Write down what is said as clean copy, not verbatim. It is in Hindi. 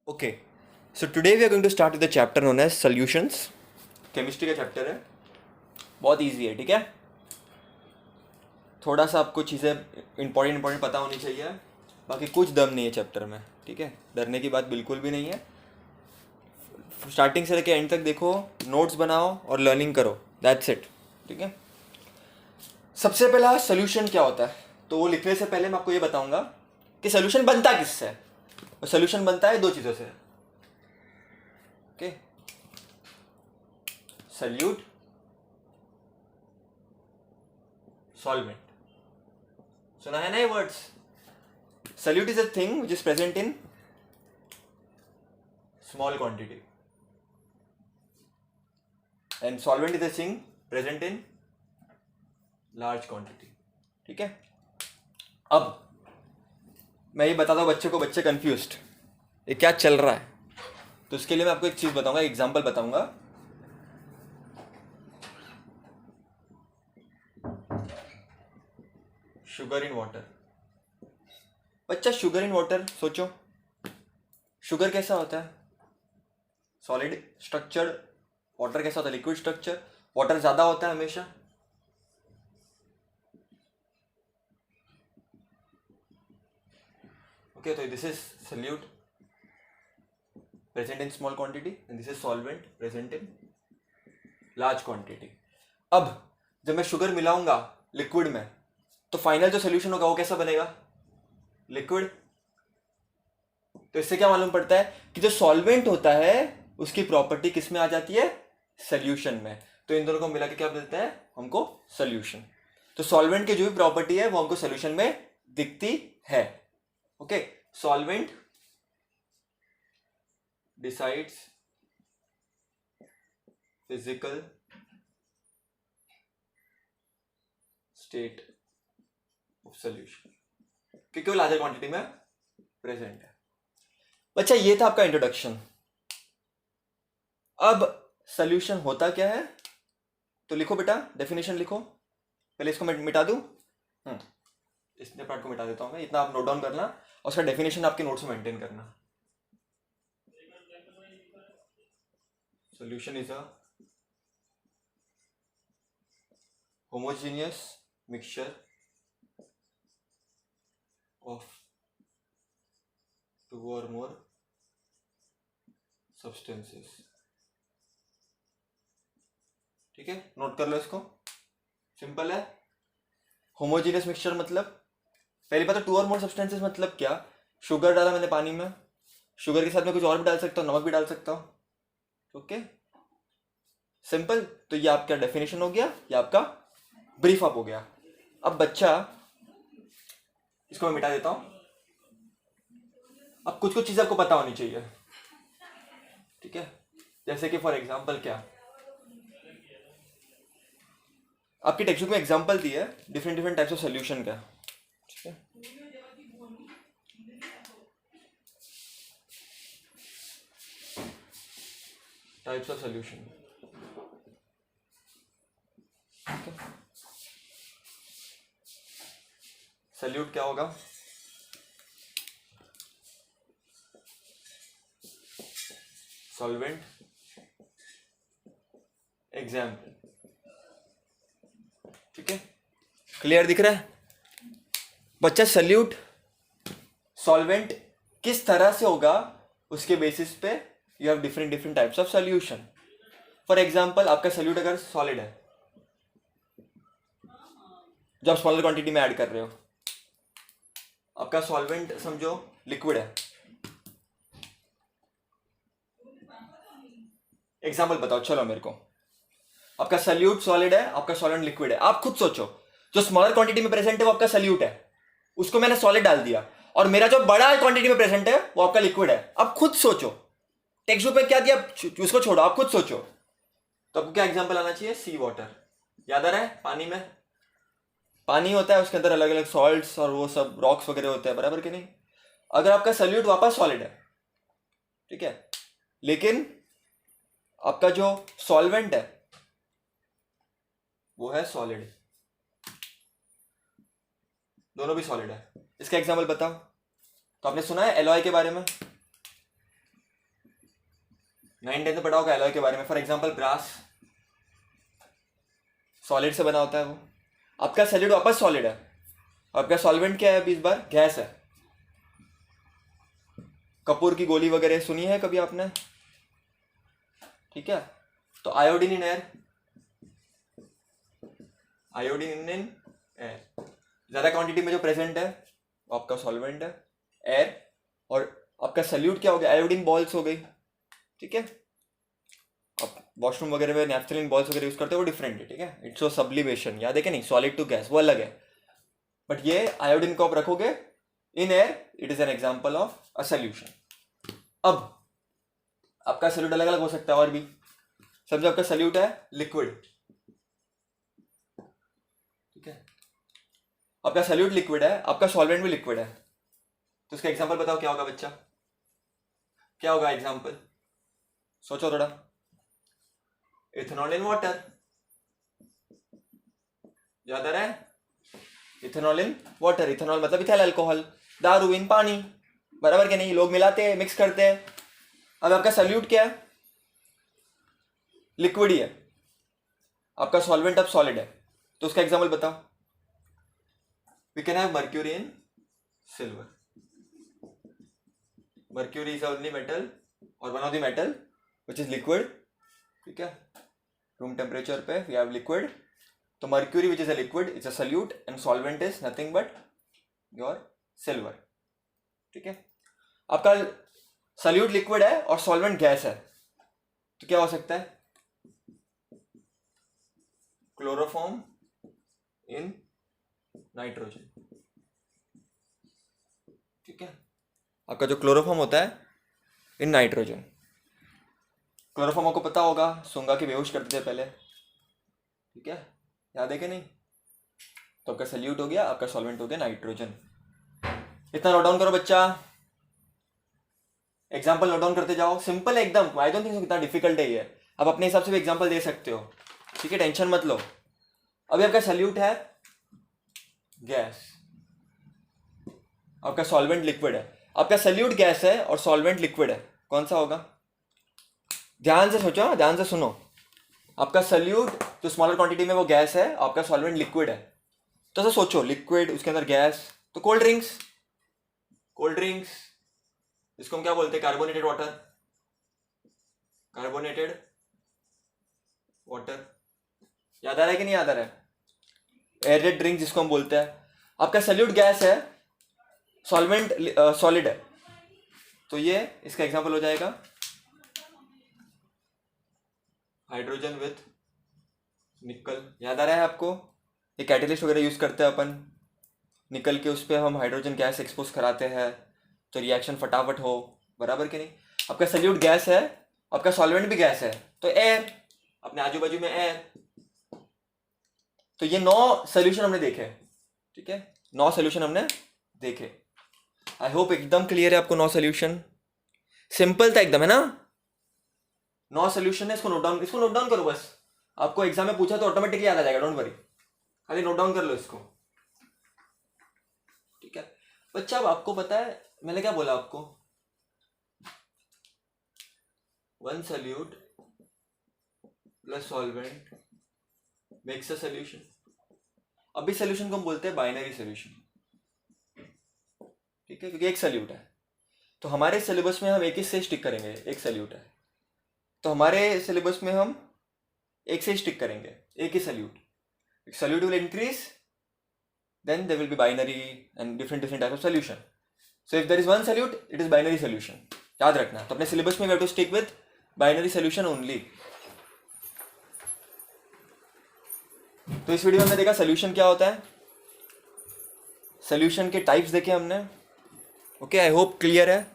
Okay, so today we are going to start with the chapter known as solutions. Chemistry का चैप्टर है, बहुत इजी है. ठीक है, थोड़ा सा आपको चीज़ें इंपॉर्टेंट पता होनी चाहिए, बाकी कुछ दम नहीं है चैप्टर में. ठीक है, डरने की बात बिल्कुल भी नहीं है. स्टार्टिंग से लेकर एंड तक देखो, नोट्स बनाओ और लर्निंग करो. That's it. ठीक है, सबसे पहला सोल्यूशन क्या होता है, तो वो लिखने से पहले मैं आपको ये बताऊंगा कि सोल्यूशन बनता किससे है. और सोल्यूशन बनता है दो चीज़ों से. Okay, solute, solvent. सुना है ना ये words. Solute is a thing which is present in small quantity and solvent is a thing present in large quantity. ठीक है, अब मैं ये बताता हूँ बच्चे को, बच्चे कंफ्यूज्ड, ये क्या चल रहा है. तो उसके लिए मैं आपको एक चीज बताऊंगा, एग्जांपल बताऊंगा. Sugar in water. बच्चा, शुगर इन वाटर सोचो, शुगर कैसा होता है, सॉलिड स्ट्रक्चर. वाटर कैसा होता है, लिक्विड स्ट्रक्चर. वाटर ज्यादा होता है हमेशा. ओके, तो this is solute present in small quantity and this is solvent present in large quantity. अब जब मैं शुगर मिलाऊंगा लिक्विड में, तो फाइनल जो सोल्यूशन होगा वो कैसा बनेगा, लिक्विड. तो इससे क्या मालूम पड़ता है कि जो सॉल्वेंट होता है उसकी प्रॉपर्टी किस में आ जाती है, सोल्यूशन में. तो इन दोनों को मिला के क्या देते हैं हमको, सोल्यूशन. तो सॉल्वेंट की जो भी प्रॉपर्टी है वो हमको सोल्यूशन में दिखती है. Okay, solvent decides physical state of solution, क्योंकि वो लार्जर क्वांटिटी में प्रेजेंट है. बच्चा, ये था आपका इंट्रोडक्शन. अब सोल्यूशन होता क्या है, तो लिखो बेटा, डेफिनेशन लिखो. पहले इसको मैं मिटा दूं, इसने पार्ट को मिटा देता हूं मैं, इतना आप नोट डाउन करना और उसका डेफिनेशन आपके नोट्स में मेंटेन करना. Solution is a homogeneous mixture of two और मोर सब्सटेंसेस. ठीक है, नोट कर लो इसको, सिंपल है. होमोजेनियस मिक्सचर मतलब, पहली बात तो टू और मोर सब्सटेंसेस मतलब क्या, शुगर डाला मैंने पानी में, शुगर के साथ में कुछ और भी डाल सकता हूँ, नमक भी डाल सकता हूँ. Okay, simple. तो ये आपका डेफिनेशन हो गया, ये आपका ब्रीफ अप हो गया. अब बच्चा, इसको मैं मिटा देता हूं. अब कुछ कुछ चीजें आपको पता होनी चाहिए. ठीक है, जैसे कि फॉर एग्जांपल क्या, आपकी टेक्स्ट बुक में एग्जांपल दी है different different types of solution का. ठीक है, टाइप्स ऑफ सोल्यूशन. सल्यूट क्या होगा, सॉल्वेंट, एग्जाम्पल. ठीक है, क्लियर दिख रहा है बच्चा. सल्यूट सॉल्वेंट किस तरह से होगा, उसके बेसिस पे you have different different types of solution. For example, आपका सल्यूट अगर सॉलिड है, जो आप स्मॉलर क्वांटिटी में ऐड कर रहे हो, आपका सॉल्वेंट समझो लिक्विड है. एग्जांपल बताओ, चलो मेरे को. आपका सल्यूट सॉलिड है, आपका सॉल्वेंट लिक्विड है. आप खुद सोचो, जो स्मॉलर क्वांटिटी में प्रेजेंट है वो आपका सल्यूट है, उसको मैंने सॉलिड डाल दिया, और मेरा जो बड़ा क्वांटिटी में प्रेजेंट है वो आपका लिक्विड है. अब खुद सोचो, टेक्स्ट बुक पे क्या दिया उसको छोड़ो, आप खुद सोचो. तो आपको क्या एग्जांपल आना चाहिए, सी वाटर. याद आ रहा है, पानी में पानी होता है, उसके अंदर अलग अलग सॉल्ट्स और वो सब रॉक्स वगैरह होते हैं, बराबर कि नहीं. अगर आपका सल्यूट वापस सॉलिड है, ठीक है, लेकिन आपका जो सॉल्वेंट है वो है सॉलिड, दोनों भी सॉलिड है. इसका एग्जांपल बताओ. तो आपने सुना है एलॉय के बारे में, 9th-10th में पढ़ा होगा एलॉय के बारे में। फॉर एग्जांपल ब्रास सॉलिड से बना होता है, वो आपका सॉलिड वापस सॉलिड है, आपका सॉल्वेंट क्या है अभी इस बार? गैस है। कपूर की गोली वगैरह सुनी है कभी आपने? ठीक है, तो iodine in air, iodine in air ज्यादा क्वांटिटी में जो प्रेजेंट है वो आपका सॉल्वेंट है, एयर। और आपका सल्यूट क्या हो गया? आयोडीन बॉल्स हो गई। ठीक है, आप वॉशरूम वगैरह में नैफ्थलीन बॉल्स वगैरह यूज करते हो, वो डिफरेंट है। ठीक है, इट्स सो सब्लिमेशन, याद है कि नहीं? सॉलिड टू गैस वो अलग है, बट ये आयोडीन को आप रखोगे in air, it is an example of a solution. अब आपका सल्यूट अलग अलग हो सकता है और भी। समझो आपका सल्यूट है लिक्विड, ठीक है, आपका सल्यूट लिक्विड है, आपका सॉल्वेंट भी लिक्विड है, तो उसका एग्जांपल बताओ क्या होगा बच्चा? क्या होगा एग्जांपल? सोचो थोड़ा। इथेनॉल इन वाटर, याद आ रहा है? इथेनॉल इन वाटर, इथेनॉल मतलब इथाइल अल्कोहल, दारू इन पानी, बराबर के नहीं? लोग मिलाते हैं, मिक्स करते हैं। अब आपका सल्यूट क्या है? लिक्विड ही है, आपका सॉल्वेंट अब सॉलिड है, तो उसका एग्जांपल बताओ। We can have mercury in silver, mercury is only metal और one of the metal which is liquid. ठीक है, रूम टेम्परेचर पे वी हैव लिक्विड, तो mercury which is a liquid is a solute and solvent is nothing but your silver. ठीक है, आपका सल्यूट लिक्विड है और सॉल्वेंट गैस है, तो क्या हो सकता है? Chloroform in nitrogen. ठीक है, आपका जो क्लोरोफॉर्म होता है इन नाइट्रोजन, क्लोरोफॉर्म आपको पता होगा, सूंघा के बेहोश करते थे पहले। ठीक है, याद है कि नहीं? तो आपका सल्यूट हो गया, आपका सॉल्वेंट हो गया नाइट्रोजन। इतना नोट डाउन करो बच्चा, एग्जाम्पल नोट डाउन करते जाओ, सिंपल है एकदम। आई डोंट थिंक कितना डिफिकल्ट है ये, आप अपने हिसाब से भी एग्जाम्पल दे सकते हो। ठीक है, टेंशन मत लो। अभी आपका सल्यूट है गैस, आपका सॉल्वेंट लिक्विड है, आपका सल्यूट गैस है और सॉल्वेंट लिक्विड है, कौन सा होगा? ध्यान से सोचो, ध्यान से सुनो। आपका सल्यूट जो स्मॉलर क्वांटिटी में वो गैस है, आपका सॉल्वेंट लिक्विड है, तो ऐसा सोचो, लिक्विड उसके अंदर गैस, तो कोल्ड ड्रिंक्स, कोल्ड ड्रिंक्स इसको हम क्या बोलते हैं? कार्बोनेटेड वाटर, कार्बोनेटेड वाटर, याद आ रहा है कि नहीं याद आ रहा है? एयरजेट ड्रिंक जिसको हम बोलते हैं। आपका सल्यूट गैस है, सॉल्वेंट सॉलिड है, तो ये इसका एग्जांपल हो जाएगा हाइड्रोजन विथ निकल। याद आ रहा है आपको? ये कैटेलिस्ट वगैरह यूज करते हैं अपन, निकल के उस पर हम हाइड्रोजन गैस एक्सपोज कराते हैं तो रिएक्शन फटाफट हो, बराबर कि नहीं? आपका सल्यूट गैस है, आपका सॉल्वेंट भी गैस है, तो एयर, अपने आजू बाजू में एयर। तो ये 9 सोल्यूशन हमने देखे। ठीक है, 9 सोल्यूशन हमने देखे। आई होप एकदम क्लियर है आपको 9 सोल्यूशन। सिंपल था एकदम, है ना? 9 सोल्यूशन है, इसको नोट डाउन करो बस। आपको एग्जाम में पूछा तो ऑटोमेटिकली याद आ जाएगा, डोंट वरी, खाली नोट डाउन कर लो इसको। ठीक है बच्चा, अब आपको पता है मैंने क्या बोला आपको? 1 solute plus solvent makes a solution. अभी सोल्यूशन को हम बोलते हैं बाइनरी सोल्यूशन। ठीक है, क्योंकि एक सल्यूट है, तो हमारे सिलेबस में हम एक ही से स्टिक करेंगे। एक सल्यूट है तो हमारे सिलेबस में हम एक से स्टिक करेंगे, एक ही solute. Solute will increase, then there will be binary and different types of solution. So if there is one solute, it is binary solution. याद रखना, तो अपने सिलेबस में we have to stick with binary solution only. तो इस वीडियो में हमने देखा सोल्यूशन क्या होता है, सोल्यूशन के टाइप्स देखे हमने। ओके, आई होप क्लियर है।